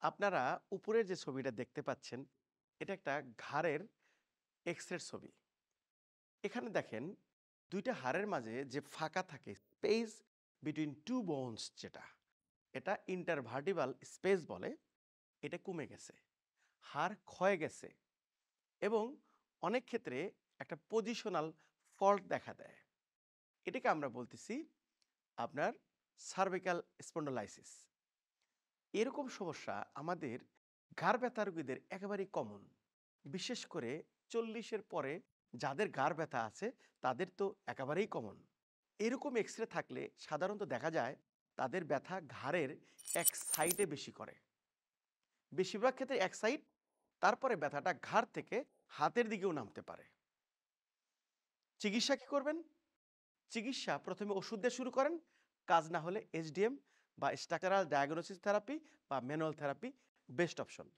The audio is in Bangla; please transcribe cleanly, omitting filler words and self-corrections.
আপনারা উপরের যে ছবিটা দেখতে পাচ্ছেন, এটা একটা ঘাড়ের এক্স-রে ছবি। এখানে দেখেন ২ টা হাড়ের মাঝে যে ফাঁকা থাকে স্পেস বিটুইন 2 বোনস যেটা, এটা ইন্টারভার্টিব্রাল স্পেস বলে, এটা কমে গেছে। হাড় ক্ষয়ে গেছে এবং অনেক ক্ষেত্রে একটা পজিশনাল ফল্ট দেখা দেয়। এটাকে আমরা বলতেছি আপনার সার্ভিক্যাল স্পন্ডোলাইসিস। এরকম সমস্যা আমাদের ঘাড় ব্যথা রোগীদের একেবারেই কমন। বিশেষ করে ৪০ এর পরে যাদের ঘাড় ব্যথা আছে তাদের তো একেবারেই কমন। এরকম এক্স-রে থাকলে সাধারণত দেখা যায় তাদের ব্যথা ঘাড়ের এক সাইডে বেশি করে। বেশিরভাগ ক্ষেত্রে এক সাইড, তারপরে ব্যথাটা ঘাড় থেকে হাতের দিকেও নামতে পারে। চিকিৎসা কি করবেন? চিকিৎসা ১ম এ ওষুধ দিয়ে শুরু করেন। কাজ না হলে এসডিএম বা স্ট্রাকচারাল ডায়াগনোসিস থেরাপি বা ম্যানুয়াল থেরাপি বেস্ট অপশন।